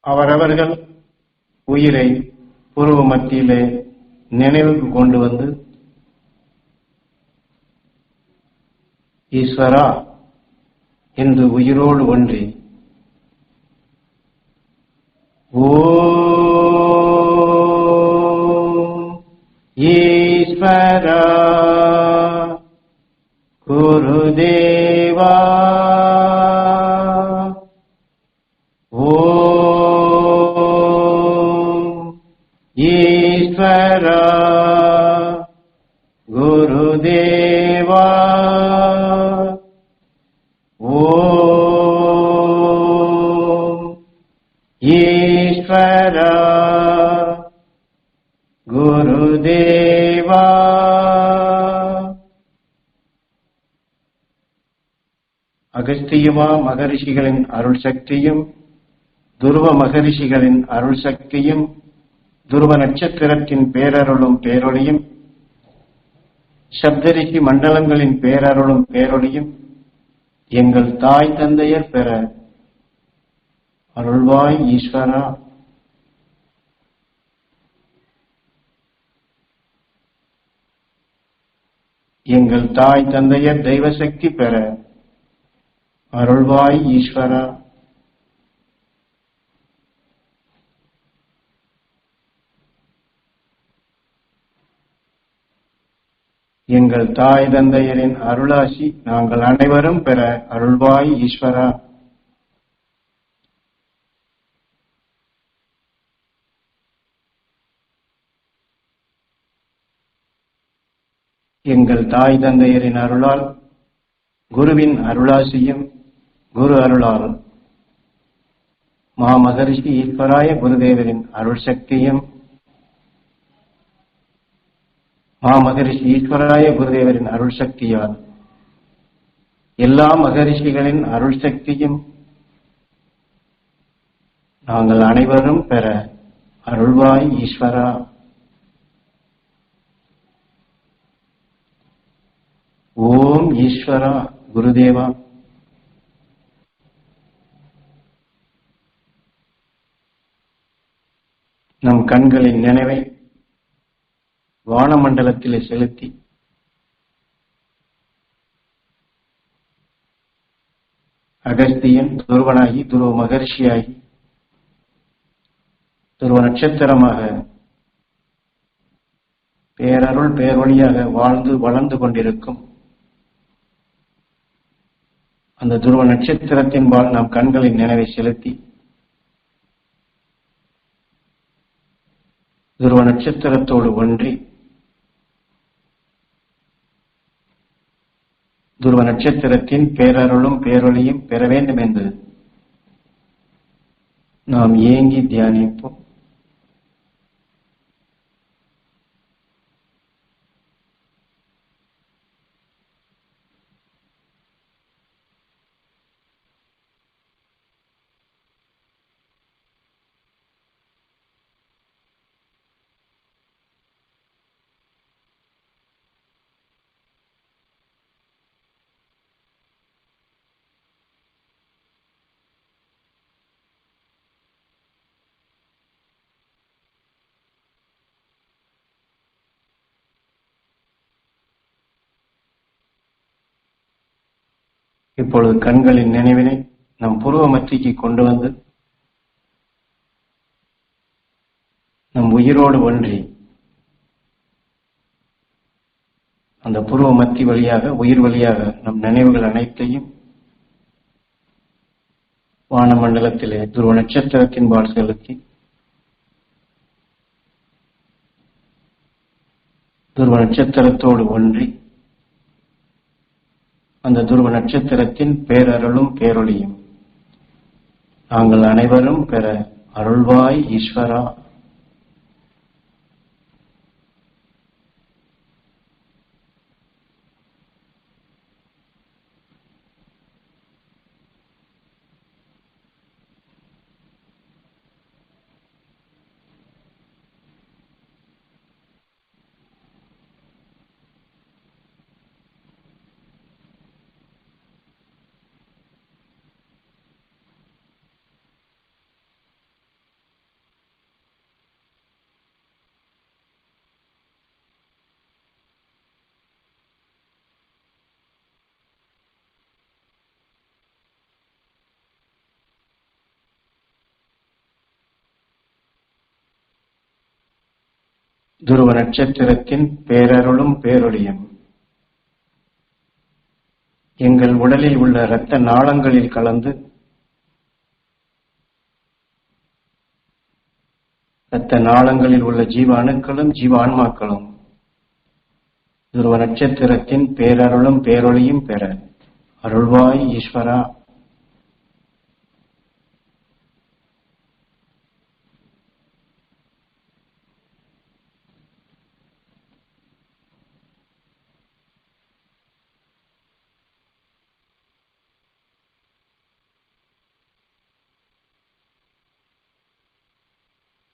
அவரவர்கள் உயிரை புருவ மத்தியிலே நினைவுக்கு கொண்டு வந்து ஈஸ்வரா என்று உயிரோடு ஒன்றி ஓம் ஈஸ்வரா குருதேவா ஓம் ஈஸ்வரா குருதேவா ஓம் ஈஸ்வரா குருதேவா. அகஸ்தியமா மகரிஷிகளின் அருள் சக்தியும் துருவ மகரிஷிகளின் அருள் சக்தியும் துருவ நட்சத்திரத்தின் பேரருளும் பேரொளியும் சப்தரிஷி மண்டலங்களின் பேரருளும் பேரொளியும் எங்கள் தாய் தந்தையர் பெற அருள்வாய் ஈஸ்வரா. எங்கள் தாய் தந்தையர் தெய்வ சக்தி பெற அருள்வாய் ஈஸ்வரா. எங்கள் தாய் தந்தையரின் அருளாசி நாங்கள் அனைவரும் பெற அருள்வாய் ஈஸ்வரா. எங்கள் தாய் தந்தையரின் அருளால் குருவின் அருளாசியும் குரு அருளால் மாமகரிஷி ஈஸ்வராய குருதேவரின் அருள் சக்தியும் மாமகரிஷி ஈஸ்வராய குருதேவரின் அருள் சக்தியால் எல்லா மகரிஷிகளின் அருள் சக்தியும் நாங்கள் அனைவரும் பெற அருள்வாய் ஈஸ்வரா. ஓம் ஈஸ்வரா குருதேவா. நம் கண்களின் நினைவை வானமண்டலத்திலே செலுத்தி அகஸ்தியன் துருவனாகி துருவ மகர்ஷியாகி துருவ நட்சத்திரமாக பேரருள் பேரொழியாக வாழ்ந்து வளர்ந்து கொண்டிருக்கும் அந்த துருவ நட்சத்திரத்தின்பால் நாம் கண்களின் நினைவை செலுத்தி துருவ நட்சத்திரத்தோடு ஒன்றி துருவ நட்சத்திரத்தின் பேரருளும் பேரொழியும் பெற வேண்டும் என்று நாம் ஏங்கி தியானிப்போம். இப்பொழுது கண்களின் நினைவினை நம் புருவ மத்திக்கு கொண்டு வந்து நம் உயிரோடு ஒன்றி அந்த புருவ மத்தி வழியாக உயிர் வழியாக நம் நினைவுகள் அனைத்தையும் வானமண்டலத்திலே துருவ நட்சத்திரத்தின்பால் செலுத்தி துருவ நட்சத்திரத்தோடு ஒன்றி அந்த துருவ நட்சத்திரத்தின் பேரருளும் பேரொழியும் நாங்கள் அனைவரும் பெற அருள்வாய் ஈஸ்வரா. துருவ நட்சத்திரத்தின் பேரருளும் பேரொளியும் எங்கள் உடலில் உள்ள இரத்த நாளங்களில் கலந்து இரத்த நாளங்களில் உள்ள ஜீவ அணுக்களும் ஜீவ ஆன்மாக்களும் துருவ நட்சத்திரத்தின் பேரருளும் பேரொளியும் பெற அருள்வாய் ஈஸ்வரா.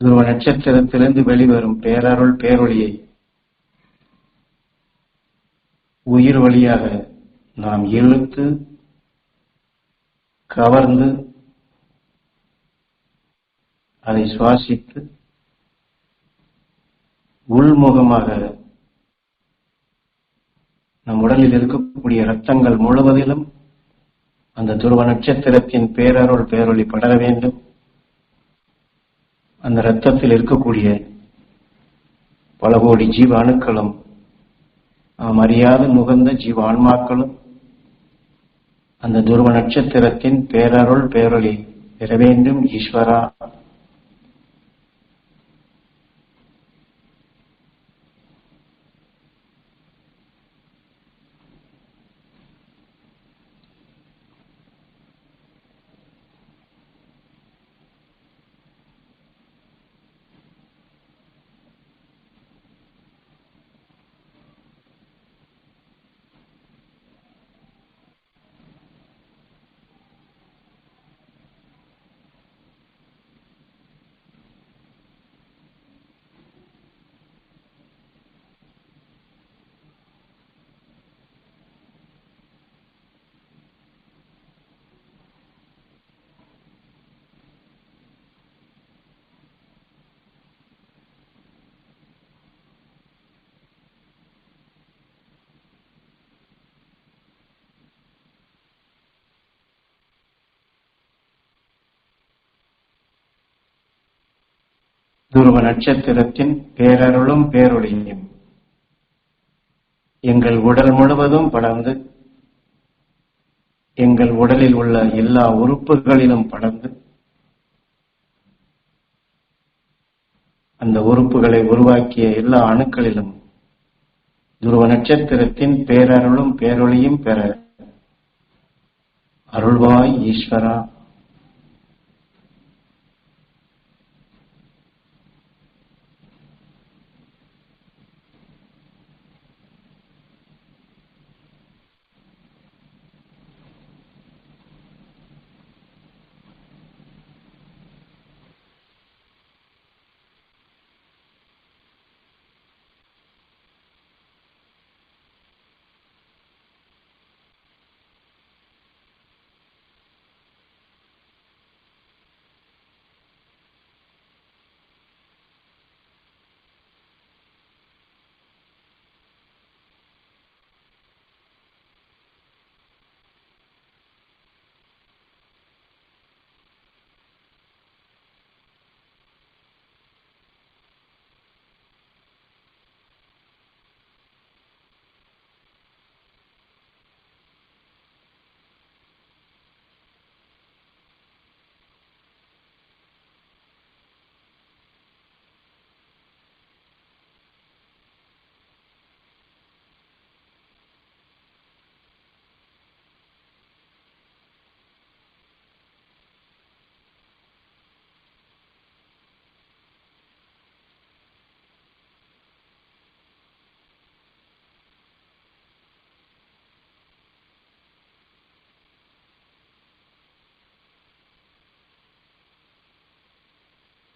துருவ நட்சத்திரத்திலிருந்து வெளிவரும் பேரருள் பேரொளியை உயிர் வழியாக நாம் இழுத்து கவர்ந்து அதை சுவாசித்து உள்முகமாக நம் உடலில் இருக்கக்கூடிய இரத்தங்கள் முழுவதிலும் அந்த துருவ நட்சத்திரத்தின் பேரருள் பேரொளி படர வேண்டும். அந்த இரத்தத்தில் இருக்கக்கூடிய பல கோடி ஜீவ அணுக்களும் நாம் அறியாத நுகர்ந்த ஜீவ ஆன்மாக்களும் அந்த துருவ நட்சத்திரத்தின் பேரருள் பேரொளி பெற வேண்டும் ஈஸ்வரா. துருவ நட்சத்திரத்தின் பேரருளும் பேரொளியும் எங்கள் உடல் முழுவதும் படர்ந்து எங்கள் உடலில் உள்ள எல்லா உறுப்புகளிலும் படர்ந்து அந்த உறுப்புகளை உருவாக்கிய எல்லா அணுக்களிலும் துருவ நட்சத்திரத்தின் பேரருளும் பேரொளியும் பெற அருள்வாய் ஈஸ்வரா.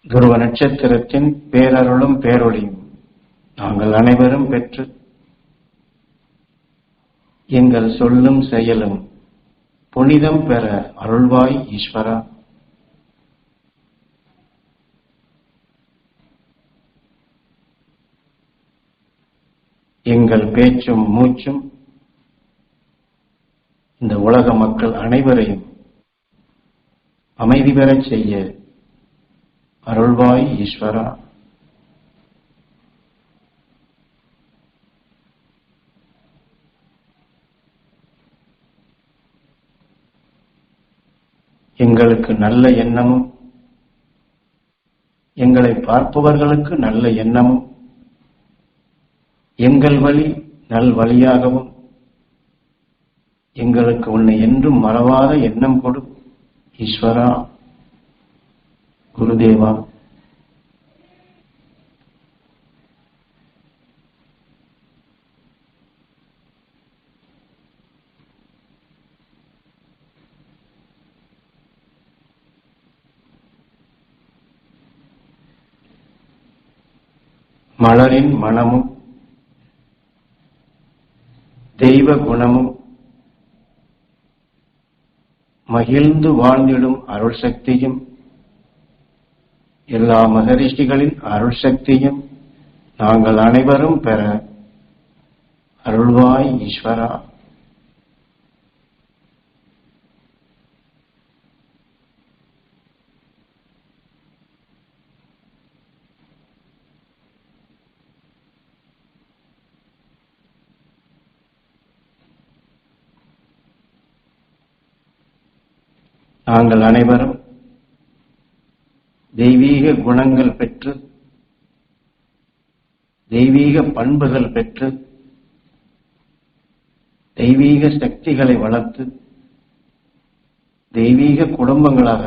துருவ நட்சத்திரத்தின் பேரருளும் பேரொளியும் நாங்கள் அனைவரும் பெற்று எங்கள் சொல்லும் செயலும் புனிதம் பெற அருள்வாய் ஈஸ்வரா. எங்கள் பேச்சும் மூச்சும் இந்த உலக மக்கள் அனைவரையும் அமைதி பெறச் செய்ய அருள்வாய் ஈஸ்வரா. எங்களுக்கு நல்ல எண்ணமும், எங்களை பார்ப்பவர்களுக்கு நல்ல எண்ணமும், எங்கள் வழி நல் வழியாகவும் எங்களுக்கு உன்னை என்றும் மறவாத எண்ணம் கொடு ஈஸ்வரா, குருதேவா. மலரின் மனமும் தெய்வ குணமும் மகிழ்ந்து வாழ்ந்திடும் அருள் சக்தியும், எல்லா மகரிஷிகளின் அருள் சக்தியும் நாங்கள் அனைவரும் பெற அருள்வாய் ஈஸ்வரா. நாங்கள் அனைவரும் தெய்வீக குணங்கள் பெற்று, தெய்வீக பண்புகள் பெற்று, தெய்வீக சக்திகளை வளர்த்து, தெய்வீக குடும்பங்களாக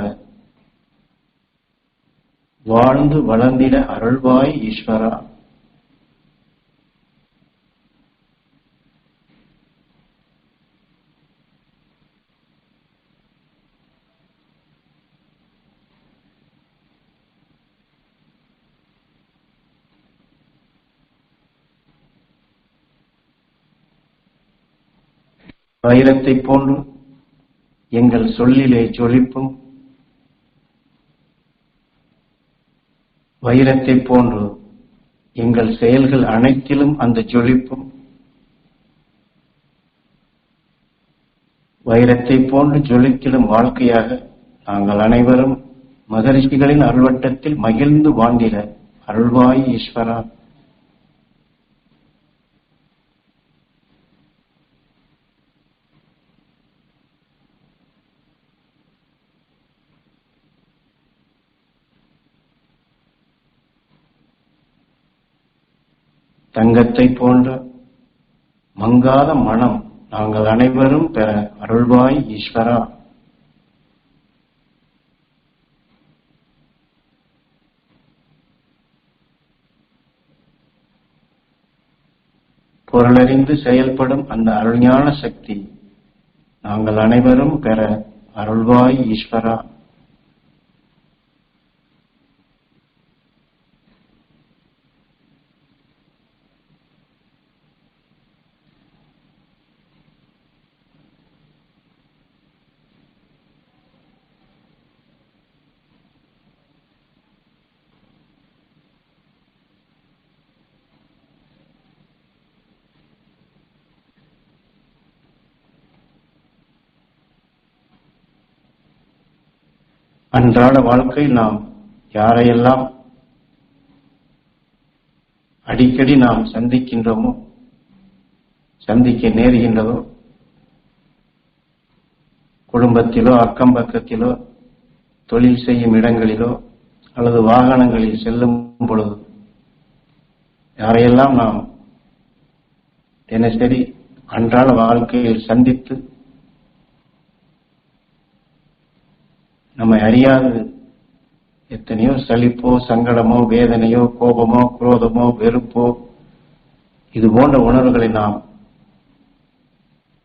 வாழ்ந்து வளர்ந்திட அருள்வாய் ஈஸ்வரா. வைரத்தைப் போன்று எங்கள் சொல்லிலே ஜொலிப்பும், வைரத்தைப் போன்று எங்கள் செயல்கள் அனைத்திலும் அந்த ஜொலிப்பும், வைரத்தைப் போன்று ஜொலித்திடும் வாழ்க்கையாக நாங்கள் அனைவரும் மகரிஷிகளின் அருள்வட்டத்தில் மகிழ்ந்து வாழ்ந்திட அருள்வாய் ஈஸ்வரா. தங்கத்தை போன்ற மங்காத மனம் நாங்கள் அனைவரும் பெற அருள்வாய் ஈஸ்வரா. பொருளறிந்து செயல்படும் அந்த அருள்ஞான சக்தி நாங்கள் அனைவரும் பெற அருள்வாய் ஈஸ்வரா. அன்றாட வாழ்க்கையில் நாம் யாரையெல்லாம் அடிக்கடி நாம் சந்திக்கின்றோமோ, சந்திக்க நேருகின்றதோ, குடும்பத்திலோ அக்கம் பக்கத்திலோ தொழில் செய்யும் இடங்களிலோ அல்லது வாகனங்களில் செல்லும் பொழுது யாரையெல்லாம் நாம் தினசரி அன்றாட வாழ்க்கையில் சந்தித்து நம்மை அறியாது எத்தனையோ சலிப்போ, சங்கடமோ, வேதனையோ, கோபமோ, குரோதமோ, வெறுப்போ, இது போன்ற உணர்வுகளை நாம்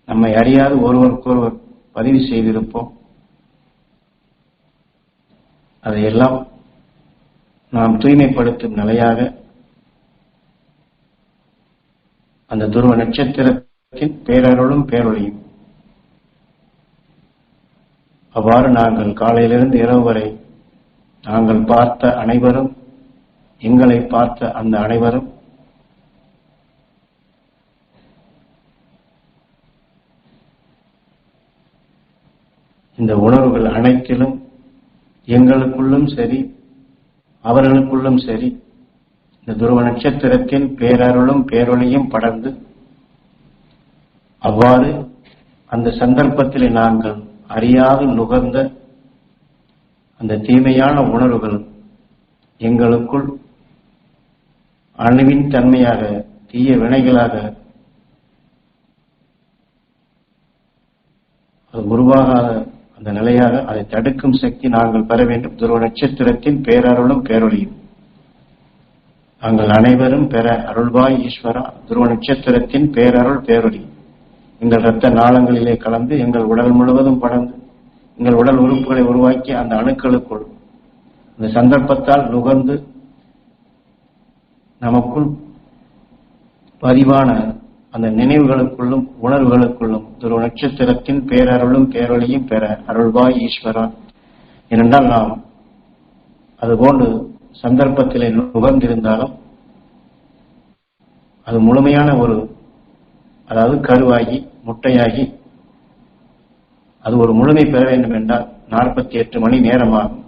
நம்மை அறியாது ஒருவருக்கொருவர் பதிவு செய்திருப்போம். அதையெல்லாம் நாம் தூய்மைப்படுத்தும் நிலையாக அந்த துருவ நட்சத்திரத்தின் பேரருளும் பேரொழியும். அவ்வாறு நாங்கள் காலையிலிருந்து இரவு வரை நாங்கள் பார்த்த அனைவரும், எங்களை பார்த்த அந்த அனைவரும் இந்த உணர்வுகள் அனைத்திலும் எங்களுக்குள்ளும் சரி, அவர்களுக்குள்ளும் சரி, இந்த துருவ நட்சத்திரத்தின் பேரருளும் பேரொழியும் படர்ந்து, அவ்வாறு அந்த சந்தர்ப்பத்திலே நாங்கள் அறியாது நுகர்ந்த அந்த தீமையான உணர்வுகள் எங்களுக்குள் அணுவின் தன்மையாக தீய வினைகளாக அது உருவாகாத அந்த நிலையாக அதை தடுக்கும் சக்தி நாங்கள் பெற வேண்டும். துருவ நட்சத்திரத்தின் பேரருளும் பேரொழியும் நாங்கள் அனைவரும் பெற அருள்வாய் ஈஸ்வரா. துருவ நட்சத்திரத்தின் பேரருள் பேரொழி எங்கள் இரத்த நாளங்களிலே கலந்து எங்கள் உடல் முழுவதும் படர்ந்து எங்கள் உடல் உறுப்புகளை உருவாக்கி அந்த அணுக்களுக்குள் அந்த சந்தர்ப்பத்தால் நுகர்ந்து நமக்குள் பதிவான அந்த நினைவுகளுக்குள்ளும் உணர்வுகளுக்குள்ளும் துருவ நட்சத்திரத்தின் பேரருளும் பேரொழியும் பெற அருள்வாய் ஈஸ்வரா. ஏனென்றால் நாம் அதுபோன்று சந்தர்ப்பத்திலே நுகர்ந்திருந்தாலும் அது முழுமையான அதாவது கருவாகி முட்டையாகி அது ஒரு முழுமை பெற வேண்டும் என்றால் 48 மணி நேரமாகும்.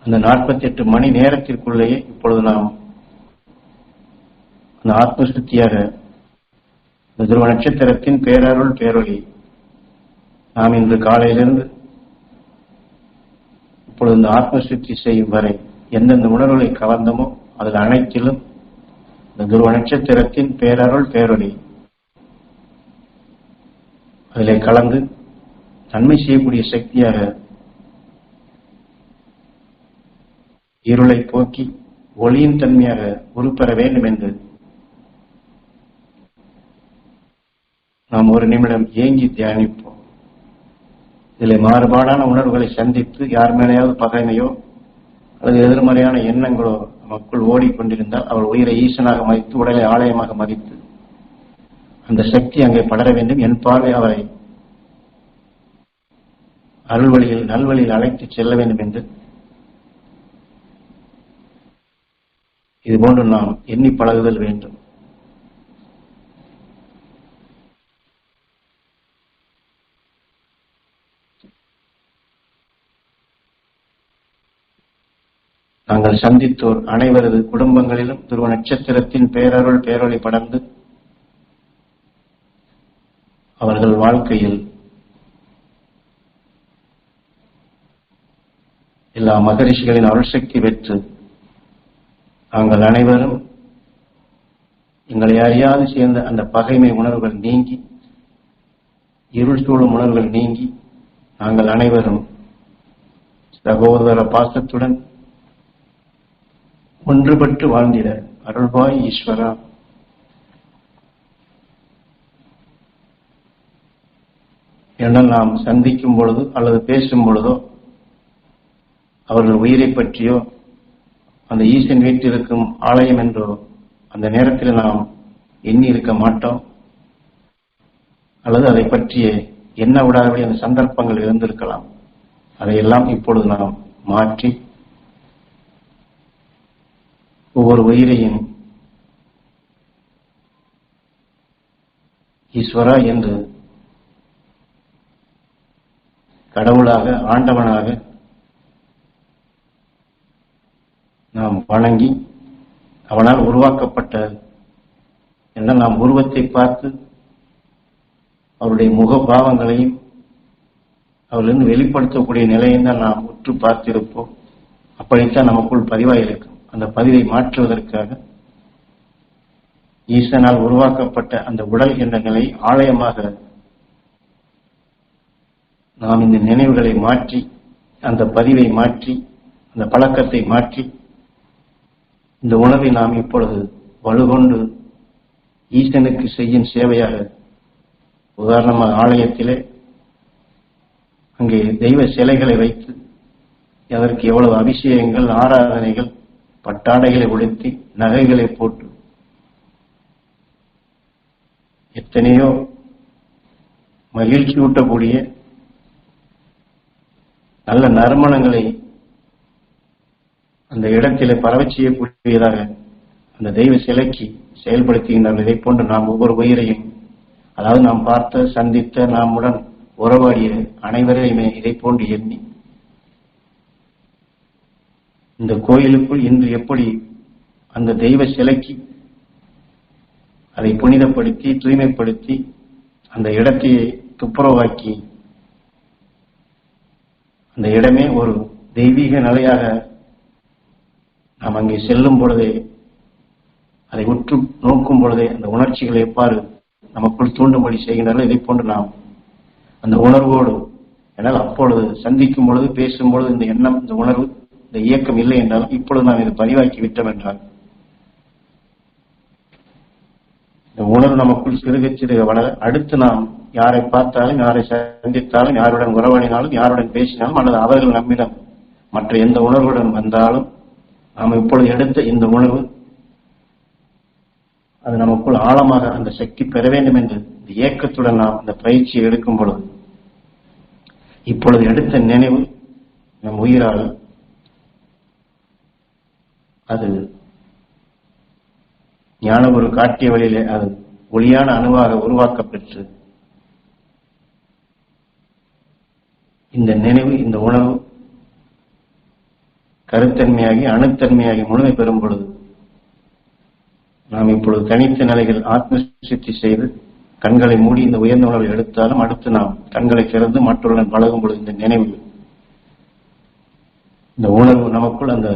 அந்த 48 மணி நேரத்திற்குள்ளேயே இப்பொழுது நாம் அந்த ஆத்மசுத்தியாக இந்த துருவ நட்சத்திரத்தின் பேரருள் பேரொழி நாம் இன்று காலையிலிருந்து இப்பொழுது இந்த ஆத்மசுத்தி செய்யும் வரை எந்தெந்த உணர்வுகளை கலந்தமோ அதில் அனைத்திலும் இந்த துருவ நட்சத்திரத்தின் பேரருள் பேரொழி அதிலே கலந்து நன்மை செய்யக்கூடிய சக்தியாக இருளை போக்கி ஒளியின் தன்மையாக உருப்பெற வேண்டும் என்று நாம் ஒரு நிமிடம் ஏங்கி தியானிப்போம். இதில் மாறுபாடான உணர்வுகளை சந்தித்து யார் மேலேயாவது பகைமையோ அல்லது எதிர்மறையான எண்ணங்களோ நமக்குள் ஓடிக்கொண்டிருந்தால் அவர் உயிரை ஈசனாக மதித்து உடலை ஆலயமாக மதித்து அந்த சக்தி அங்கே படர வேண்டும். என் பார்வை அவரை அருள்வழியில் நல்வழியில் அழைத்து செல்ல வேண்டும் என்று இதுபோன்று நாம் எண்ணி பழகுதல் வேண்டும். நாங்கள் சந்தித்தோர் அனைவரது குடும்பங்களிலும் துருவ நட்சத்திரத்தின் பேரருள் பேரொளி படர்ந்து அவர்கள் வாழ்க்கையில் எல்லா மகரிஷிகளின் அருள்சக்தி பெற்று நாங்கள் அனைவரும் எங்களை அறியாது சேர்ந்த அந்த பகைமை உணர்வுகள் நீங்கி இருள் சூழும் உணர்வுகள் நீங்கி நாங்கள் அனைவரும் சகோதர பாசத்துடன் ஒன்றுபட்டு வாழ்ந்திட அருள்வாய் ஈஸ்வரா. என நாம் சந்திக்கும் பொழுது அல்லது பேசும் பொழுதோ அவர்கள் உயிரை பற்றியோ அந்த ஈசன் வீட்டிற்கும் ஆலயம் என்றோ அந்த நேரத்தில் நாம் எண்ணி இருக்க மாட்டோம். அல்லது அதை பற்றிய எண்ண விடாதபடி அந்த சந்தர்ப்பங்கள் இருந்திருக்கலாம். அதையெல்லாம் இப்பொழுது நாம் மாற்றி ஒவ்வொரு உயிரையும் ஈஸ்வரா என்று கடவுளாக ஆண்டவனாக நாம் வணங்கி அவனால் உருவாக்கப்பட்ட என்ற நாம் உருவத்தை பார்த்து அவருடைய முகபாவங்களையும் அவரிலிருந்து வெளிப்படுத்தக்கூடிய நிலையை தான் நாம் உற்று பார்த்திருப்போம். அப்படித்தான் நமக்குள் பதிவாயிருக்கும். அந்த பதிவை மாற்றுவதற்காக ஈசனால் உருவாக்கப்பட்ட அந்த உடல் என்ற நிலை ஆலயமாக நாம் இந்த நினைவுகளை மாற்றி அந்த பதிவை மாற்றி அந்த பழக்கத்தை மாற்றி இந்த உணவை நாம் இப்பொழுது வலுகொண்டு ஈசனுக்கு செய்யும் சேவையாக உதாரணமாக ஆலயத்திலே அங்கே தெய்வ சிலைகளை வைத்து அதற்கு எவ்வளவு அபிஷேகங்கள் ஆராதனைகள் பட்டாடைகளை உடுத்தி நகைகளை போட்டு எத்தனையோ மகிழ்ச்சி ஊட்டக்கூடிய நல்ல நறுமணங்களை அந்த இடத்திலே பரவச் செய்யக்கூடியதாக அந்த தெய்வ சிலைக்கு செயல்படுத்துகின்றனர். இதை போன்று நாம் ஒவ்வொரு உயிரையும் அதாவது நாம் பார்த்த சந்தித்த நாமுடன் உறவாடிய அனைவரையுமே இதை போன்று எண்ணி இந்த கோயிலுக்குள் இன்று எப்படி அந்த தெய்வ சிலைக்கு அதை புனிதப்படுத்தி தூய்மைப்படுத்தி அந்த இடத்தை துப்புரவாக்கி அந்த இடமே ஒரு தெய்வீக நிலையாக நாம் அங்கே செல்லும் பொழுதே, அதை உற்று நோக்கும் பொழுதே அந்த உணர்ச்சிகளை எவ்வாறு நமக்குள் தூண்டும்படி செய்கின்றார்கள், இதை போன்று நாம் அந்த உணர்வோடு, ஏனால் அப்பொழுது சந்திக்கும் பொழுது பேசும் பொழுது இந்த எண்ணம், இந்த உணர்வு, இந்த இயக்கம் இல்லை என்றாலும் இப்பொழுது நாம் இதை பதிவாக்கி விட்டோம் என்றால் இந்த உணர்வு நமக்குள் சிறுக சிறுக வளர, அடுத்து நாம் யாரை பார்த்தாலும், யாரை சந்தித்தாலும், யாருடன் உறவாடினாலும், யாருடன் பேசினாலும், அல்லது அவர்கள் நம்மிடம் மற்ற எந்த உணர்வுடன் வந்தாலும் நாம் இப்பொழுது எடுத்த இந்த உணர்வு அது நமக்குள் ஆழமாக அந்த சக்தி பெற வேண்டும் என்று இந்த இயக்கத்துடன் நாம் அந்த பயிற்சியை எடுக்கும் பொழுது இப்பொழுது எடுத்த நினைவு நம் உயிரால் அது ஞானகுரு காட்டிய வழியிலே அது ஒளியான அணுவாக உருவாக்கப்பெற்று இந்த நினைவு, இந்த உணர்வு கருத்தன்மையாகி அணுத்தன்மையாகி முழுமை பெறும் பொழுது நாம் இப்பொழுது தனித்த நிலைகள் ஆத்ம சித்தி செய்து கண்களை மூடி இந்த உயர்ந்த உணர்வை எடுத்தாலும் அடுத்து நாம் கண்களை திறந்து மற்றவருடன் பழகும் பொழுது இந்த நினைவு, இந்த உணர்வு நமக்குள் அந்த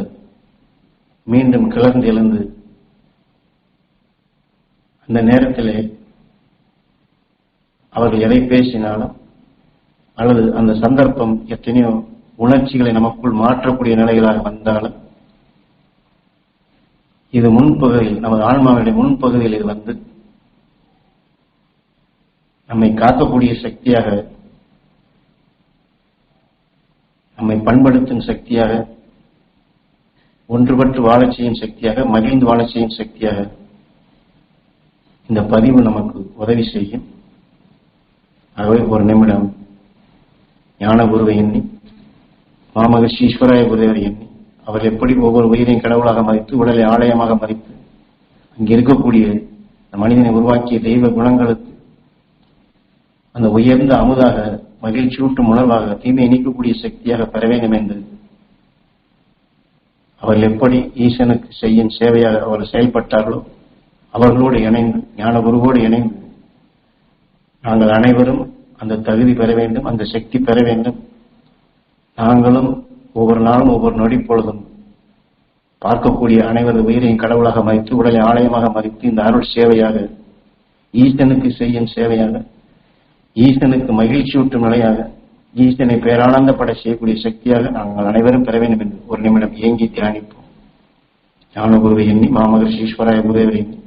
மீண்டும் கிளர்ந்து எழுந்து அந்த நேரத்திலே அவர்கள் எதை பேசினாலும் அல்லது அந்த சந்தர்ப்பம் எத்தனையோ உணர்ச்சிகளை நமக்குள் மாற்றக்கூடிய நிலைகளாக வந்தாலும் இது முன்பகுதியில், நமது ஆன்மாவுடைய முன்பகுதியில் இது வந்து நம்மை காக்கக்கூடிய சக்தியாக, நம்மை பண்படுத்தும் சக்தியாக, ஒன்றுபட்டு வாழச் செய்யும் சக்தியாக, மகிழ்ந்து வாழச் செய்யும் சக்தியாக இந்த பதிவு நமக்கு உதவி செய்யும். ஆகவே ஒரு நிமிடம் ஞானகுருவை எண்ணி, மாமகர்ஷி ஈஸ்வராய குருவை எண்ணி, அவர் எப்படி ஒவ்வொரு உயிரையும் கடவுளாக மதித்து உடலை ஆலயமாக மதித்து அங்கே இருக்கக்கூடிய மனிதனை உருவாக்கிய தெய்வ குணங்களுக்கு அந்த உயர்ந்த அமுதாக, மகிழ்ச்சியூட்டும் உணர்வாக, தீமையை நீக்கக்கூடிய சக்தியாக பெற வேண்டும் என்று அவர்கள் எப்படி ஈசனுக்கு செய்யும் சேவையாக அவர்கள் செயல்பட்டார்களோ அவர்களோடு இணைந்து, ஞான குருவோடு இணைந்து நாங்கள் அனைவரும் அந்த தகுதி பெற வேண்டும், அந்த சக்தி பெற வேண்டும். நாங்களும் ஒவ்வொரு நாளும் ஒவ்வொரு நொடி பொழுதும் பார்க்கக்கூடிய அனைவரது உயிரையும் கடவுளாக மதித்து உடலை ஆலயமாக மதித்து இந்த அருள் சேவையாக, ஈசனுக்கு செய்யும் சேவையாக, ஈசனுக்கு மகிழ்ச்சியூட்டும் நிலையாக, ஈசனை பேரானந்தப்பட செய்யக்கூடிய சக்தியாக நாங்கள் அனைவரும் பெற வேண்டும் என்று ஒரு நிமிடம் ஏங்கி தியானிப்போம். ஞானகுருவை எண்ணி, மாமகர்ஷி ஈஸ்வராய குருவை எண்ணி,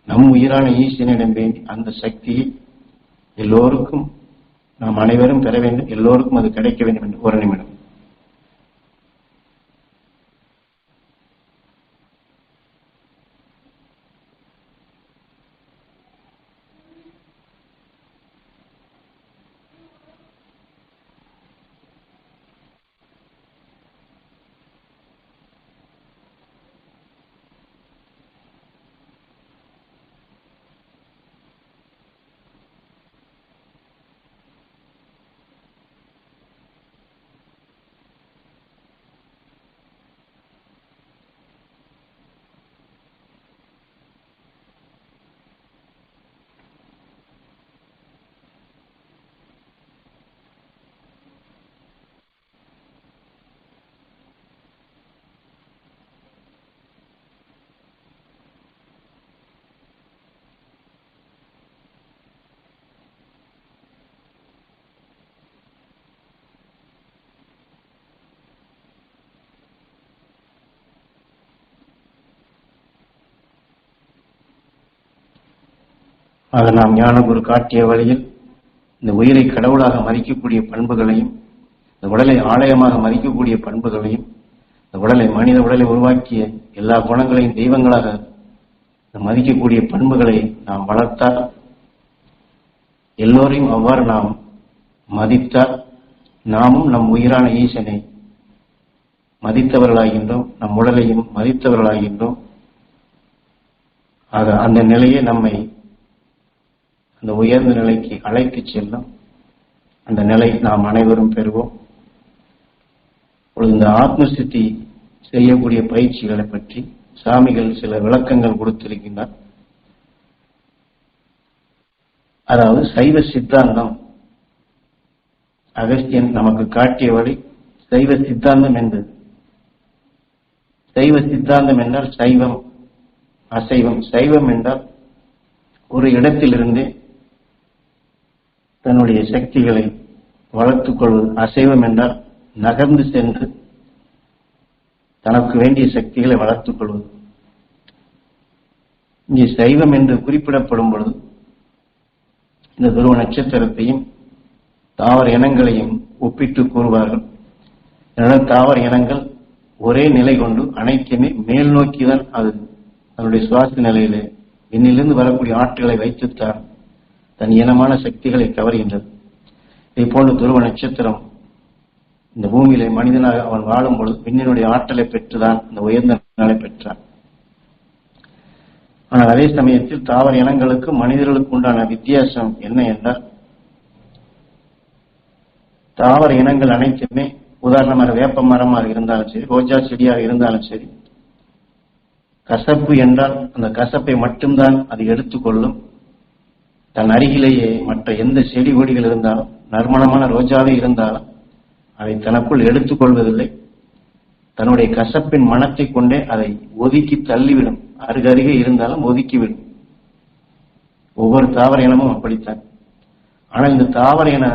நம் உயிரான ஈசனிடம் வேண்டி அந்த சக்தியை எல்லோருக்கும் நாம் அனைவரும் பெற வேண்டும், எல்லோருக்கும் அது கிடைக்க வேண்டும் என்று ஒரு நிமிடம். ஆக நாம் ஞானகுரு காட்டிய வழியில் இந்த உயிரை கடவுளாக மதிக்கக்கூடிய பண்புகளையும், இந்த உடலை ஆலயமாக மதிக்கக்கூடிய பண்புகளையும், இந்த உடலை, மனித உடலை உருவாக்கிய எல்லா குணங்களையும் தெய்வங்களாக மதிக்கக்கூடிய பண்புகளை நாம் வளர்த்தால், எல்லோரையும் அவ்வாறு நாம் மதித்தால் நாமும் நம் உயிரான ஈசனை மதித்தவர்களாகின்றோம், நம் உடலையும் மதித்தவர்களாகின்றோம். ஆக அந்த நிலையை நம்மை அந்த உயர்ந்த நிலைக்கு அழைத்து செல்லும். அந்த நிலை நாம் அனைவரும் பெறுவோம். இந்த ஆத்ம சித்தி செய்யக்கூடிய பயிற்சிகளை பற்றி சாமிகள் சில விளக்கங்கள் கொடுத்திருக்கின்றார். அதாவது சைவ சித்தாந்தம் அகஸ்தியன் நமக்கு காட்டிய வழி சைவ சித்தாந்தம் என்பது. சைவ சித்தாந்தம் என்றால் சைவம், அசைவம். சைவம் என்றால் ஒரு இடத்திலிருந்து தன்னுடைய சக்திகளை வளர்த்துக் கொள்வது. அசைவம் என்றால் நகர்ந்து சென்று தனக்கு வேண்டிய சக்திகளை வளர்த்துக் கொள்வது. இங்கே சைவம் என்று குறிப்பிடப்படும் பொழுது இந்த துருவ நட்சத்திரத்தையும் தாவர இனங்களையும் ஒப்பிட்டு கூறுவார்கள். அதனால் தாவர இனங்கள் ஒரே நிலை கொண்டு அனைத்துமே மேல் நோக்கிதான் அது தன்னுடைய சுவாச நிலையிலே விண்ணிலிருந்து வரக்கூடிய ஆற்றலை வைத்துத்தான் தன் இனமான சக்திகளை கவர்கின்றது. இதை போன்று துருவ நட்சத்திரம் இந்த பூமியிலே மனிதனாக அவன் வாழும் பொழுது விண்ணினுடைய ஆற்றலை பெற்றுதான் இந்த உயர்ந்த நிலை பெற்றான். ஆனால் அதே சமயத்தில் தாவர இனங்களுக்கு மனிதர்களுக்கு உண்டான வித்தியாசம் என்ன என்றால், தாவர இனங்கள் அனைத்துமே உதாரணமாக வேப்ப மரமாக இருந்தாலும் சரி, ரோஜா செடியாக இருந்தாலும் சரி, கசப்பு என்றால் அந்த கசப்பை மட்டும்தான் அது எடுத்துக்கொள்ளும். தன் அருகிலேயே மற்ற எந்த செடி கொடிகள் இருந்தாலும், நறுமணமான ரோஜாவே இருந்தாலும் அதை தனக்குள் எடுத்துக்கொள்வதில்லை. தன்னுடைய கசப்பின் மனத்தை கொண்டே அதை ஒதுக்கி தள்ளிவிடும். அருகருகே இருந்தாலும் ஒதுக்கிவிடும். ஒவ்வொரு தாவர இனமும் அப்படித்தான். ஆனால் இந்த தாவர இன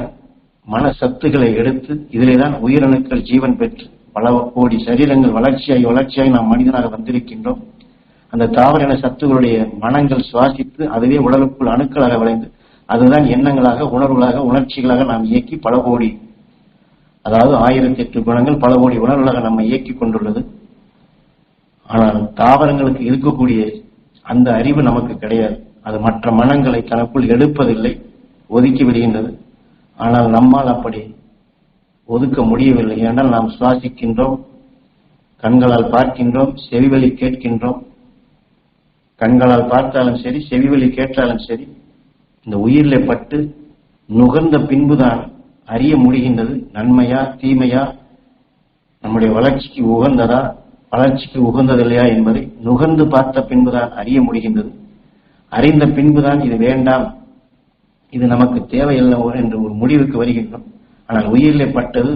மன சத்துக்களை எடுத்து இதிலேதான் உயிரணுக்கள் ஜீவன் பெற்று பல கோடி சரீரங்கள் வளர்ச்சியாகி நாம் மனிதனாக வந்திருக்கின்றோம். அந்த தாவர இன சத்துக்களுடைய மனங்கள் சுவாசித்து அதுவே உடலுக்குள் அணுக்களாக விளைந்து அதுதான் எண்ணங்களாக, உணர்வுகளாக, உணர்ச்சிகளாக நாம் இயக்கி பல கோடி, அதாவது 1008 குணங்கள் பல கோடி உணர்வுகளாக நம்மை இயக்கிக் கொண்டுள்ளது. ஆனால் தாவரங்களுக்கு இருக்கக்கூடிய அந்த அறிவு நமக்கு கிடையாது. அது மற்ற மனங்களை தனக்குள் எடுப்பதில்லை, ஒதுக்கி விடுகின்றது. ஆனால் நம்மால் அப்படி ஒதுக்க முடியவில்லை. ஏனென்றால் நாம் சுவாசிக்கின்றோம், கண்களால் பார்க்கின்றோம், செவிவழி கேட்கின்றோம். கண்களால் பார்த்தாலும் சரி, செவிவழி கேட்டாலும் சரி, இந்த உயிரிலே பட்டு நுகர்ந்த பின்புதான் அறிய முடிகின்றது. நன்மையா தீமையா, நம்முடைய வளர்ச்சிக்கு உகந்ததா வளர்ச்சிக்கு உகந்ததில்லையா என்பதை நுகர்ந்து பார்த்த பின்புதான் அறிய முடிகின்றது. அறிந்த பின்புதான் இது வேண்டாம், இது நமக்கு தேவையில்லை என்று ஒரு முடிவுக்கு வருகின்றோம். ஆனால் உயிரிலே பட்டது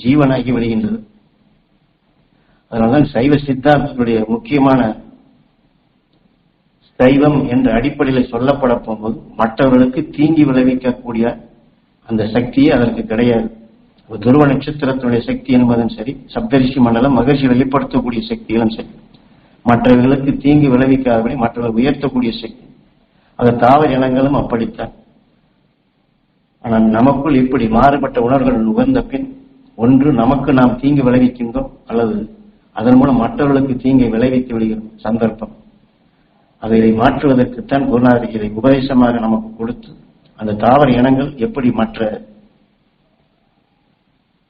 ஜீவனாகி விடுகின்றது. அதனால்தான் சைவ சித்தாந்தத்துடைய முக்கியமான சைவம் என்ற அடிப்படையில் சொல்லப்பட போகும்போது மற்றவர்களுக்கு தீங்கி விளைவிக்கக்கூடிய அந்த சக்தியே அதற்கு கிடையாது. துருவ நட்சத்திரத்தினுடைய சக்தி என்பதும் சரி, சப்தரிஷி மண்டலம் மகிழ்ச்சி வெளிப்படுத்தக்கூடிய சக்திகளும் சரி, மற்றவர்களுக்கு தீங்கு விளைவிக்காதபடி மற்றவர்கள் உயர்த்தக்கூடிய சக்தி. அது தாவர இனங்களும் அப்படித்தான். ஆனால் நமக்குள் இப்படி மாறுபட்ட உணர்வுகள் உகந்த பின் ஒன்று நமக்கு நாம் தீங்கு விளைவிக்கின்றோம், அல்லது அதன் மூலம் மற்றவர்களுக்கு தீங்கை விளைவித்து விடுகிறோம் சந்தர்ப்பம். அதை மாற்றுவதற்குத்தான் குருநாதர் இதை உபதேசமாக நமக்கு கொடுத்து அந்த தாவர இனங்கள் எப்படி மற்ற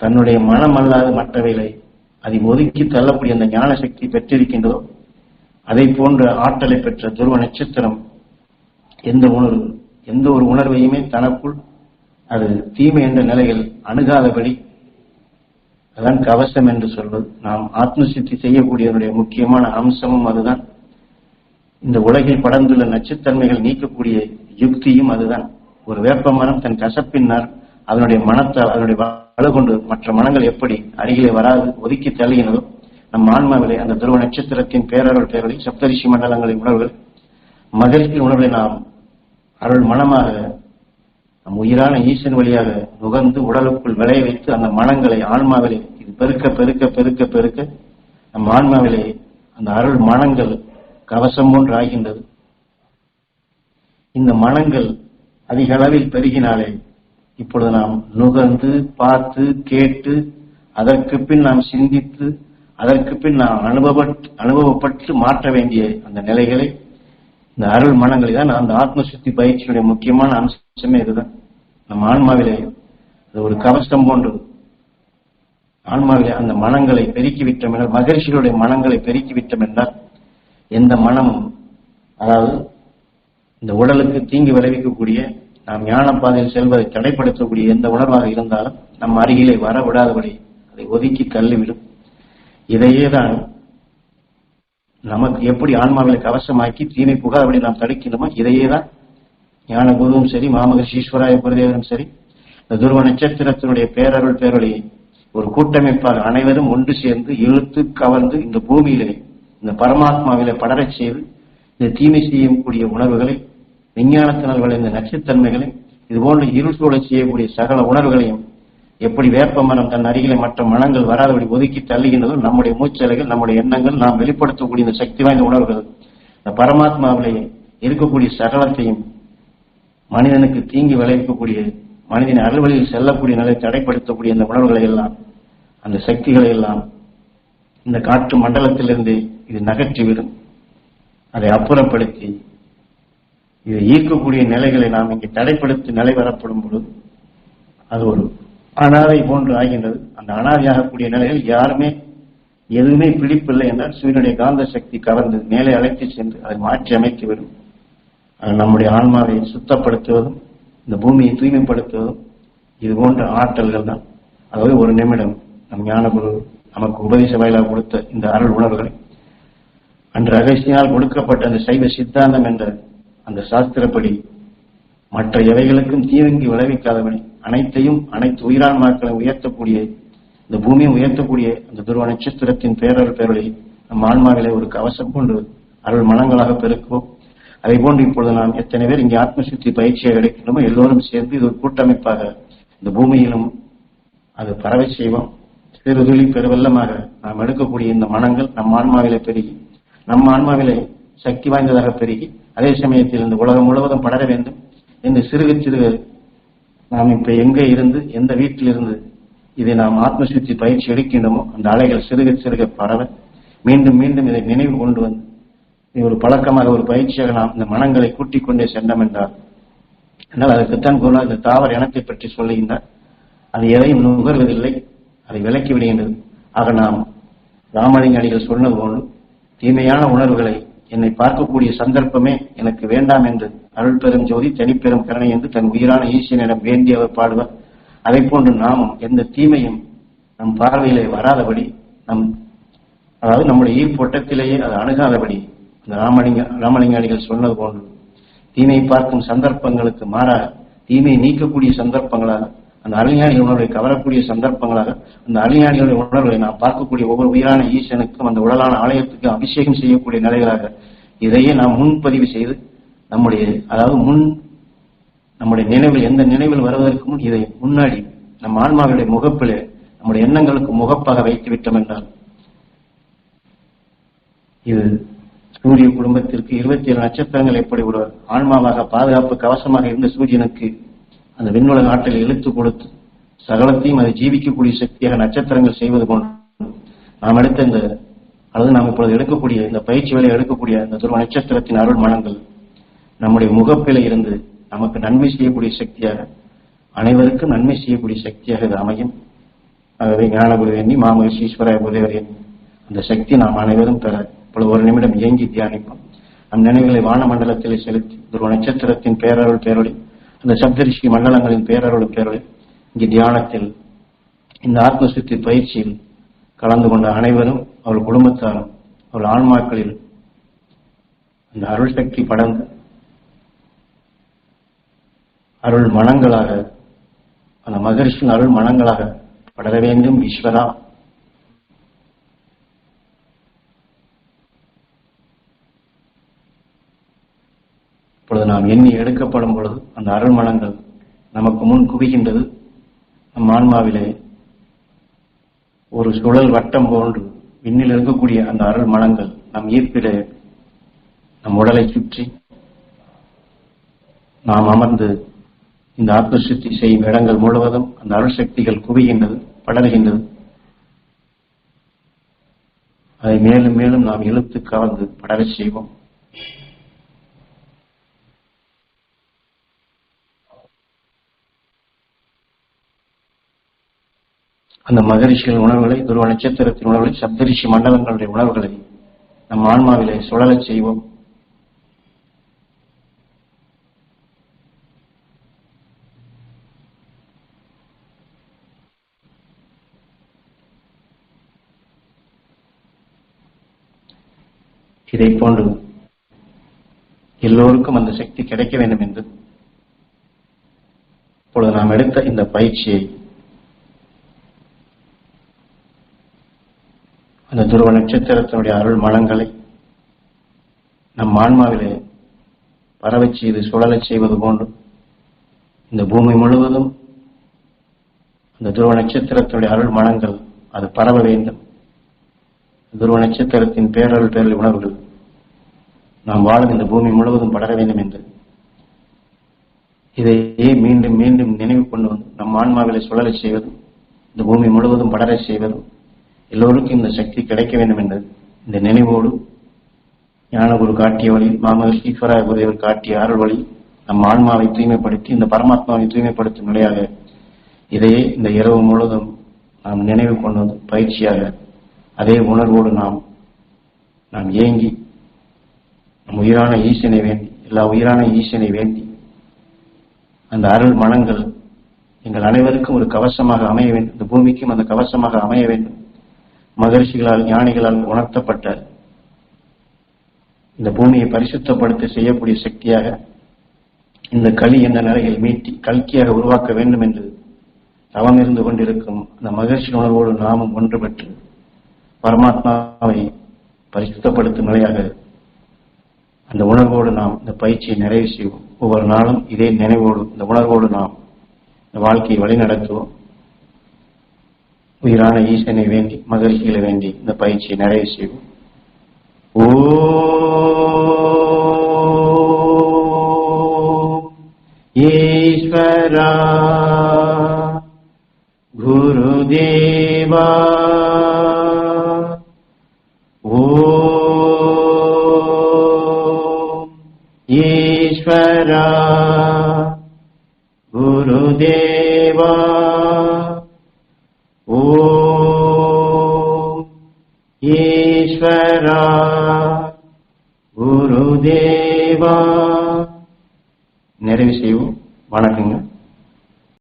தன்னுடைய மனம் அல்லாத மற்றவைகளை அதை ஒதுக்கி தள்ளக்கூடிய அந்த ஞான சக்தி பெற்றிருக்கின்றதோ அதை போன்ற ஆற்றலை பெற்ற துருவ நட்சத்திரம் எந்த ஒரு உணர்வையுமே தனக்குள் அது தீமை என்ற நிலையில் அணுகாதபடி, அதான் கவசம் என்று சொல்வது. நாம் ஆத்ம சித்தி செய்யக்கூடியவருடைய முக்கியமான அம்சமும் அதுதான். இந்த உலகில் படர்ந்துள்ள நச்சுத்தன்மைகள் நீக்கக்கூடிய யுக்தியும் அதுதான். ஒரு வேப்ப மரம் தன் கசப்பின்னால் அதனுடைய மனத்தால் அதனுடைய வலு கொண்டு மற்ற மனங்கள் எப்படி அருகிலே வராது ஒதுக்கி தள்ளுகின்றதோ, நம் ஆன்மாவிலே அந்த துருவ நட்சத்திரத்தின் பேரருள் பெயர்களை சப்தரிஷி மண்டலங்களின் உணர்வுகள் மகிழ்ச்சி உணர்வை நாம் அருள் மனமாக நம் உயிரான ஈசன் வழியாக நுகர்ந்து உடலுக்குள் விளைய வைத்து அந்த மனங்களை ஆன்மாவிலே இது பெருக்க பெருக்க பெருக்க பெருக்க நம் ஆன்மாவிலே அந்த அருள் மனங்கள் கவசம் போன்று ஆகின்றது. இந்த மனங்கள் அதிக அளவில் பெருகினாலே இப்பொழுது நாம் நுகர்ந்து பார்த்து கேட்டு அதற்கு பின் நாம் சிந்தித்து அதற்கு பின் நாம் அனுபவப்பட்டு மாற்ற வேண்டிய அந்த நிலைகளை இந்த அருள் மனங்களை தான் அந்த ஆத்ம சுத்தி பயிற்சியுடைய முக்கியமான அம்சமே இதுதான். நம் ஆன்மாவிலே ஒரு கவசம் போன்று ஆன்மாவிலே அந்த மனங்களை பெருக்கிவிட்டோம் என்றால், மகிழ்ச்சிகளுடைய மனங்களை பெருக்கிவிட்டோம் என்றால் எந்த மனமும், அதாவது இந்த உடலுக்கு தீங்கு விளைவிக்கக்கூடிய நாம் ஞான பாதையில் செல்வதை தடைப்படுத்தக்கூடிய எந்த உணர்வாக இருந்தாலும் நம் அருகிலே வர விடாதபடி அதை ஒதுக்கி தள்ளிவிடும். இதையே தான் நமக்கு எப்படி ஆன்மாவிலை கவசமாக்கி தீமை புகாதபடி நாம் தடுக்கின்றோமோ, இதையே தான் ஞான குருவும் சரி, மாமகர்ஷி ஈஸ்வராய குருதேவரும் சரி, இந்த துருவ நட்சத்திரத்தினுடைய பேரருள் பேரொழியை ஒரு கூட்டமைப்பாக அனைவரும் ஒன்று சேர்ந்து இழுத்து கவர்ந்து இந்த பூமியிலே இந்த பரமாத்மாவிலே படரச் செய்து இந்த தீமை செய்யக்கூடிய உணர்வுகளை, விஞ்ஞானத்தினால் விளைந்த நச்சுத்தன்மைகளை, இதுபோன்று இருள் சூழச் செய்யக்கூடிய சகல உணர்வுகளையும் எப்படி வேப்ப மரம் தன் அருகிலே மற்ற மனங்கள் வராதபடி ஒதுக்கி தள்ளுகின்றதும் நம்முடைய மூச்சலைகள், நம்முடைய எண்ணங்கள், நாம் வெளிப்படுத்தக்கூடிய இந்த சக்தி வாய்ந்த உணர்வுகள் இந்த பரமாத்மாவிலே இருக்கக்கூடிய சகலத்தையும் மனிதனுக்கு தீங்கி விளைவிக்கக்கூடிய, மனிதன் அறுவழியில் செல்லக்கூடிய நிலை தடைப்படுத்தக்கூடிய இந்த உணர்வுகளை எல்லாம், அந்த சக்திகளை எல்லாம் இந்த காற்று மண்டலத்திலிருந்து இது நகற்றிவிடும். அதை அப்புறப்படுத்தி இதை ஈர்க்கக்கூடிய நிலைகளை நாம் இங்கே தடைப்படுத்தி நிலை வரப்படும் பொழுது அது ஒரு அனாதை போன்று ஆகின்றது. அந்த அனாதையாகக்கூடிய நிலையில் யாருமே எதுவுமே பிடிப்பில்லை என்றால் சூரியனுடைய காந்த சக்தி கவர்ந்து மேலே அழைத்து சென்று அதை மாற்றி அமைத்துவிடும். நம்முடைய ஆன்மாவை சுத்தப்படுத்துவதும் இந்த பூமியை தூய்மைப்படுத்துவதும் இது போன்ற ஆற்றல்கள் தான். அதாவது ஒரு நிமிடம் நம் ஞானகுரு நமக்கு உபதேச வாயிலாக கொடுத்த இந்த அருள் உணர்வுகளை அன்று அகசியினால் கொடுக்கப்பட்ட அந்த சைவ சித்தாந்தம் என்ற அந்த சாஸ்திரப்படி மற்ற எவைகளுக்கும் தீங்கி விளைவிக்காதபடி அனைத்தையும், அனைத்து உயிரான்மாக்களை உயர்த்தக்கூடிய, இந்த பூமியை உயர்த்தக்கூடிய அந்த துருவ நட்சத்திரத்தின் பேரருள் பேரொழி நம் ஆன்மாவிலே ஒரு கவசம் கொண்டு அருள் மனங்களாக பெருக்குவோம். அதை போன்று இப்பொழுது நாம் எத்தனை பேர் இங்கே ஆத்மசுத்தி பயிற்சியை எடுக்கணுமோ எல்லோரும் சேர்ந்து இது ஒரு கூட்டமைப்பாக இந்த பூமியிலும் அது பரவை செய்வோம். சிறுதுளி பெருவெல்லமாக நாம் எடுக்கக்கூடிய இந்த மனங்கள் நம் ஆன்மாவிலே பெருகி, நம் ஆன்மாவிலே சக்தி வாய்ந்ததாக பெருகி, அதே சமயத்தில் இந்த உலகம் முழுவதும் படர வேண்டும் என்று சிறுக சிறுக நாம் இப்ப எங்கே இருந்து, எந்த வீட்டில் இருந்து இதை நாம் ஆத்மசுத்தி பயிற்சி எடுக்கின்றோமோ அந்த அலைகள் சிறுக சிறுக பரவ மீண்டும் மீண்டும் இதை நினைவு கொண்டு வந்து ஒரு பழக்கமாக, ஒரு பயிற்சியாக நாம் இந்த மனங்களை கூட்டிக் கொண்டே சென்றோம் என்றால் அதற்குத்தான் குரு இந்த தாவர இனத்தை பற்றி சொல்லுகின்றார். அது எதையும் நுகர்வதில்லை, அதை விலக்கி விடுகின்றது. ஆக நாம் ராமலிங்க அடிகள் சொன்னது போன்று தீமையான உணர்வுகளை என்னை பார்க்கக்கூடிய சந்தர்ப்பமே எனக்கு வேண்டாம் என்று அருள் பெரும் ஜோதி தனிப்பெரும் கருணை என்று தன் உயிரான ஈசனிடம் வேண்டி அவர் பாடுவார். அதை போன்று நாமும் எந்த தீமையும் நம் பார்வையிலே வராதபடி, அதாவது நம்முடைய ஈர்ப்பொட்டத்திலேயே அது அணுகாதபடி அந்த ராமலிங்க அடிகள் சொன்னது போன்று தீமையை பார்க்கும் சந்தர்ப்பங்களுக்கு மாறாக தீமையை நீக்கக்கூடிய சந்தர்ப்பங்களாக, அந்த அழிஞானிகள் உணர்வை கவரக்கூடிய சந்தர்ப்பங்களாக, அந்த அழிஞானிகளுடைய உணர்வை நாம் பார்க்கக்கூடிய ஒவ்வொரு உயிரான ஈசனுக்கும் அந்த உடலான ஆலயத்துக்கு அபிஷேகம் செய்யக்கூடிய நிலைகளாக இதையே நாம் முன்பதிவு செய்து நம்முடைய, அதாவது நம்முடைய நினைவில், எந்த நினைவில் வருவதற்கு முன் இதை முன்னாடி நம் ஆன்மாவுடைய முகப்பிலே நம்முடைய எண்ணங்களுக்கு முகப்பாக வைத்து விட்டோம் என்றால் இது சூரிய குடும்பத்திற்கு 27 நட்சத்திரங்கள் எப்படி ஒரு ஆன்மாவாக பாதுகாப்பு கவசமாக இருந்த சூரியனுக்கு அந்த விண்ணுலக ஆற்றலை இழுத்து கொடுத்து சகலத்தையும் அதை ஜீவிக்கக்கூடிய சக்தியாக நட்சத்திரங்கள் செய்வது போன்று நாம் எடுத்த இந்த, அல்லது நாம் இப்பொழுது எடுக்கக்கூடிய இந்த பயிற்சி வேலை எடுக்கக்கூடிய இந்த துருவ நட்சத்திரத்தின் அருள் மனங்கள் நம்முடைய முகப்பிலே இருந்து நமக்கு நன்மை செய்யக்கூடிய சக்தியாக, அனைவருக்கும் நன்மை செய்யக்கூடிய சக்தியாக இது அமையும். ஆகவே ஞானகுரு எண்ணி மாமகர்ஷி ஈஸ்வராய குருதேவர் எண்ணி அந்த சக்தி நாம் அனைவரும் பெற இப்பொழுது ஒரு நிமிடம் இயங்கி தியானிப்போம். நம் நினைவுகளை வான மண்டலத்தில் செலுத்தி துருவ நட்சத்திரத்தின் பேரருள் பேரொழி, அந்த சப்தரிஷி மண்டலங்களின் பேரருள் பேரொழி இங்கே தியானத்தில் இந்த ஆத்மசுத்தி பயிற்சியில் கலந்து கொண்ட அனைவரும் அவள் குடும்பத்தாரும் அவள் ஆன்மாக்களில் அந்த அருள் சக்தி படர்ந்து அருள் மனங்களாக, அந்த மகரிஷின் அருள் மனங்களாக படர வேண்டும். ஈஸ்வரா, இப்பொழுது நாம் எண்ணி எடுக்கப்படும் பொழுது அந்த அருள் மனங்கள் நமக்கு முன் குவிகின்றது. நம் ஆன்மாவிலே ஒரு சுழல் வட்டம் போன்று விண்ணில் இருக்கக்கூடிய அந்த அருள் மனங்கள் நம் ஈர்ப்பிலே நம் உடலை சுற்றி நாம் அமர்ந்து இந்த ஆத்மசுத்தி செய்யும் இடங்கள் முழுவதும் அந்த அருள் சக்திகள் குவிகின்றது, படர்கின்றது. அதை மேலும் மேலும் நாம் இழுத்து கவர்ந்து படர செய்வோம். அந்த மகரிஷிகள் உணர்வுகளை, துருவ நட்சத்திரத்தின் உணர்வுகளை, சப்தரிஷி மண்டலங்களுடைய உணர்வுகளை நம் ஆன்மாவிலே சுழலச் செய்வோம். இதை போன்று எல்லோருக்கும் அந்த சக்தி கிடைக்க வேண்டும் என்று இப்பொழுது நாம் எடுத்த இந்த பயிற்சியை அந்த துருவ நட்சத்திரத்தினுடைய அருள் மனங்களை நம் ஆன்மாவிலே பரவச் செய்து சுழலச் செய்வது போன்று இந்த பூமி முழுவதும் அந்த துருவ நட்சத்திரத்தினுடைய அருள் மனங்கள் அது பரவ வேண்டும். துருவ நட்சத்திரத்தின் பேரருள் பேரல் உணர்வுகள் நாம் வாழும் இந்த பூமி முழுவதும் படர வேண்டும் என்று இதையே மீண்டும் மீண்டும் நினைவு கொண்டு வந்து நம் ஆன்மாவிலே சுழலச் செய்வதும் இந்த பூமி முழுவதும் படரச் செய்வதும் எல்லோருக்கும் இந்த சக்தி கிடைக்க வேண்டும் என்று இந்த நினைவோடு ஞானகுரு காட்டிய வழி, மாமகர் ஈஸ்வராய குருதேவர் காட்டிய அருள் வழி நம் ஆன்மாவை தூய்மைப்படுத்தி இந்த பரமாத்மாவை தூய்மைப்படுத்தும் நிலையாக இதையே இந்த இரவு முழுவதும் நாம் நினைவு கொண்டு வந்து பயிற்சியாக அதே உணர்வோடு நாம் ஏங்கி நம் உயிரான ஈசனை வேண்டி எல்லா உயிரான ஈசனை வேண்டி அந்த அருள் மனங்கள் எங்கள் அனைவருக்கும் ஒரு கவசமாக அமைய வேண்டும். இந்த பூமிக்கும் அந்த கவசமாக அமைய வேண்டும். மகரிஷிகளால் ஞானிகளால் உணர்த்தப்பட்ட இந்த பூமியை பரிசுத்தப்படுத்த செய்யக்கூடிய சக்தியாக இந்த களி என்ற நிலையில் மீட்டி கல்கியாக உருவாக்க வேண்டும் என்று தவம் இருந்து கொண்டிருக்கும் அந்த மகிழ்ச்சி உணர்வோடு நாமும் ஒன்று பெற்று பரமாத்மாவை பரிசுத்தப்படுத்தும் நிலையாக அந்த உணர்வோடு நாம் இந்த பயிற்சியை நிறைவு செய்வோம். ஒவ்வொரு நாளும் இதே நினைவோடு இந்த உணர்வோடு நாம் இந்த வாழ்க்கையை வழிநடத்துவோம். உயிரான ஈசனை வேண்டி மகிழ்ச்சிகளை வேண்டி இந்த பயிற்சியை நிறைவு செய்வோம். ஈஸ்வரா குருதேவா ஈஸ்வரா குருதேவா ஈஸ்வரா குருதேவா. நிறைவு செய்வோம். வணக்கங்க.